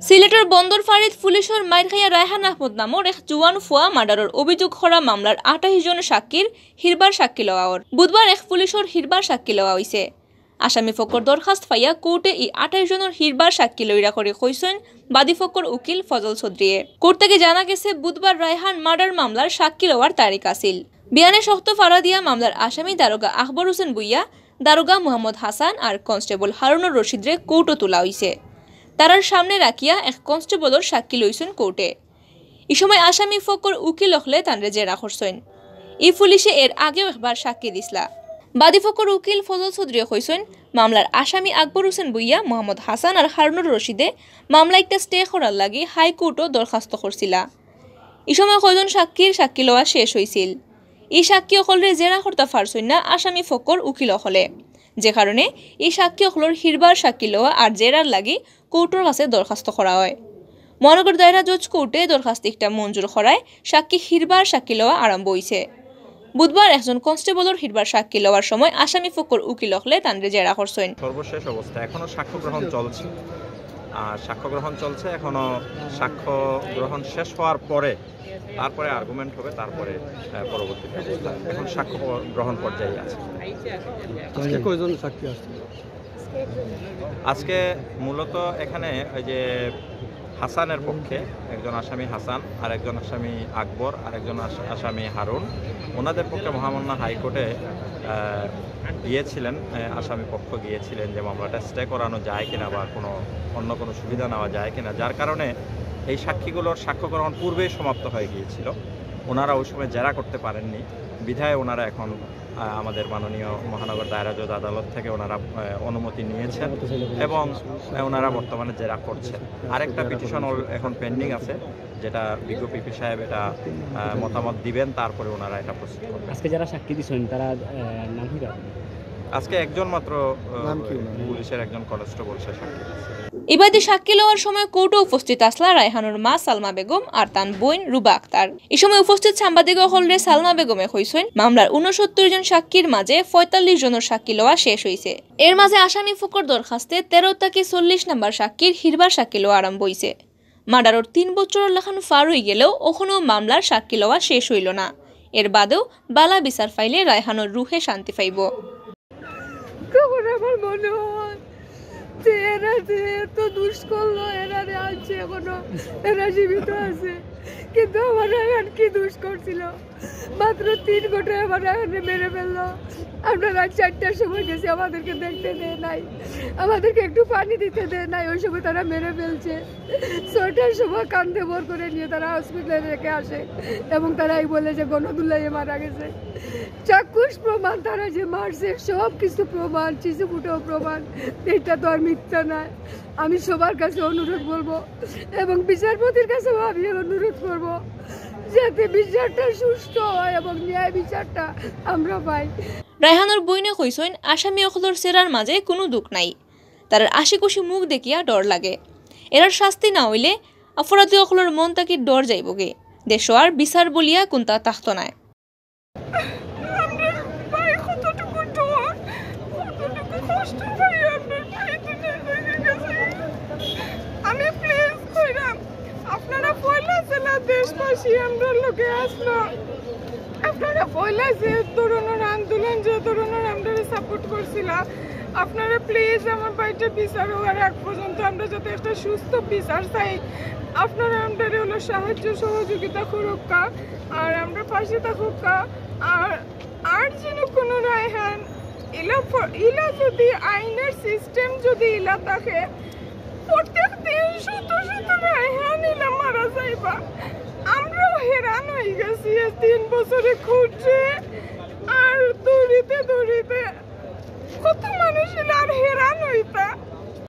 সিলেটের বন্দর ফাঁড়িত পুলিশের মাইর খাইয়া রায়হান আহমদ নামৰ এক জোৱান ফুয়া মার্ডারের অভিযোগ করা মামলার 28 জন সাক্ষীর হিরবার সাক্ষী লওয়ার বুধবার এক পুলিশের হিরবার সাক্ষী লওয়া হয়েছে। আসামি ফকর দরখাস্ত পাইয়া কোর্টে 28 জনের হিরবার সাক্ষী লইরা করে কইছেন বাদী ফকর উকিল ফজল চৌধুরীয়ে। কোর্ট থেকে জানা গেছে বুধবার রায়হান মার্ডার মামলার সাক্ষী লওয়ার তারিখ আছিল। বিয়ানে শক্ত ফাড়া দিয়া মামলার আসামি দারোগা আকবর হোসেন বুইয়া, দারোগা মোহাম্মদ হাসান আর কনস্টেবল হারুনুর রশিদরে কোর্টও তোলা হয়েছে। তারার সামনে রাখিয়া এক কনস্টেবলর সাক্ষী লইছেন কোর্টে। এই সময় আসামি ফকর উকিল হলে তানরে জেরা করছেন। এই পুলিশে এর আগেও একবার সাক্ষী দিসলা। বাদী ফকর উকিল ফজল চৌধুরী কইছেন মামলার আসামি আকবর হোসেন বুইয়া, মোহাম্মদ হাসান আর হারুনুর রশিদে মামলা একটা স্টে করার লাগি হাইকোর্টও দরখাস্ত করছিলা। এই সময় কয়জন সাক্ষী লওয়া শেষ হয়েছিল। এই সাক্ষী অকলরে জেরা করতে পারছেন না আসামি ফকর উকিল হলে, যে কারণে এই সাক্ষী অকলর হিরবার সাক্ষী লওয়া আর জেরার লাগি কোর্টের কাছে দরখাস্ত করা হয়। মহানগর দায়রা জজ কোর্টে দরখাস্ত একটা মঞ্জুর করায় সাক্ষী হিরবার সাক্ষী লওয়া আরম্ভ হয়েছে। বুধবার একজন কনস্টেবলর হিরবার সাক্ষী লওয়ার সময় আসামি ফকর উকিল হলে তানরে জেরা করছেন। সর্বশেষ অবস্থা এখনো সাক্ষ্য গ্রহণ চলছে, আর সাক্ষ্য গ্রহণ চলছে এখনো। সাক্ষ্য গ্রহণ শেষ হওয়ার পরে তারপরে আর্গুমেন্ট হবে, তারপরে পরবর্তী এখন সাক্ষ্য গ্রহণ পর্যায়ে আছে। আজকে কয়জন সাক্ষী আসছে? আজকে মূলত এখানে ওই যে হাসানের পক্ষে একজন আসামি হাসান, আর একজন আসামি আকবর, আর একজন আসামি হারুন, ওনাদের পক্ষে মহামান্য হাইকোর্টে গিয়েছিলেন। আসামি পক্ষ গিয়েছিলেন যে মামলাটা স্টে করানো যায় কিনা বা অন্য কোনো সুবিধা নেওয়া যায় কিনা, যার কারণে এই সাক্ষীগুলোর সাক্ষ্য গ্রহণ পূর্বেই সমাপ্ত হয়ে গিয়েছিল। ওনারা ওই সময় জেরা করতে পারেননি, বিধায় ওনারা এখন আমাদের মাননীয় মহানগর দায়রা জজ আদালত থেকে ওনারা অনুমতি নিয়েছেন এবং ওনারা বর্তমানে জেরা করছেন। আরেকটা পিটিশন এখন পেন্ডিং আছে, যেটা বিজ্ঞ পিপি সাহেব এটা মতামত দিবেন, তারপরে ওনারা এটা প্রস্তুত করবেন। আজকে যারা সাক্ষী দিচ্ছেন তারা নাম কি? আজকে একজন মাত্র পুলিশের একজন কনস্টেবল সে সাক্ষী দিচ্ছে। ইবাদি সাক্ষী লওয়ার সময় কোর্টে উপস্থিত আসলা রায়হানুর মা সালমা বেগম আর তান বোন রুবা আক্তার। এই সময় উপস্থিত সাংবাদিক হলরে সালমা বেগমে কইছেন মামলার 69 জন সাক্ষীর মাঝে 45 জনের সাক্ষী লওয়া শেষ হয়েছে। এর মাঝে আসামি ফকর দরখাস্তে 13 থেকে 40 নম্বর সাক্ষীর হিরবার সাক্ষী লওয়া আরম্ভ হয়েছে। মার্ডারের 3 বছরের লেখান পার হয়ে গেলেও এখনো মামলার সাক্ষী লওয়া শেষ হইল না। এর বাদেও বালা বিচার ফাইলে রায়হানুর রুহে শান্তি পাইব। আমার মনে হয় যে এরা যে এত দুষ করলো, এরা আছে এখনো, এরা জীবিত আছে, কিন্তু আমার এখন কি দুষ করছিল? মাত্র 3 ঘন্টায় আমার এখানে মেরে ফেললো। আমরা রাত 4টার সময় গেছি, আমাদেরকে দেখতে দেয় নাই, আমাদেরকে একটু পানি দিতে দেয় নাই, ওই সময় তারা মেরে ফেলছে। 6টার সময় কান্দে ভর করে নিয়ে তারা হসপিটালে রেখে আসে এবং তারাই বলে যে গণদুল্লাইয়ে মারা গেছে। চাক্ষুষ প্রমাণ, তারা যে মারছে সব কিছু প্রমাণ, চিজুকুটো প্রমাণ, এটা তো আর মিথ্যা নয়। আমি সবার কাছে অনুরোধ বলবো এবং বিচারপতির কাছেও আমি অনুরোধ করবো যাতে বিচারটা সুষ্ঠু হয় এবং ন্যায় বিচারটা আমরা পাই। রায়হানুর বইনে কইছেন আসামি অকলর চেরার মাঝে কোনো দুঃখ নাই, তার আশিকুশি মুখ দেখিয়া ডর লাগে। এরার শাস্তি না হইলে অপরাধী অকলর মন তাকে ডর যাইবগে। দেশ আর বিচার বলিয়া কোনটা তাহত নাই। আমি প্লিজ কইরাম আপনারা পয়লা জেলা দেশবাসী আমরা লোকে আসলো, আপনারা পয়লা যে তরুণের আন্দোলন, যে তরুণের আমরা সাপোর্ট করছিলাম, আপনারা প্লিজ আমার বাড়িতে বিচার হওয়ার আগ পর্যন্ত আমরা যাতে একটা সুস্থ বিচার চাই, আপনারা আমাদের হলো সাহায্য সহযোগিতা করুকা আর আমরা পাশে থাকুকা। আর যেন কোনো রায়হান ইলা যদি আইনের সিস্টেম যদি ইলা থাকে, প্রত্যেক দিন শত শত রায়হান ইলা মারা যাইবা। আমরাও হেরান হয়ে গেছি 3 বছরে খুঁজছে আর দৌড়িতে কত মানুষ ইলা আর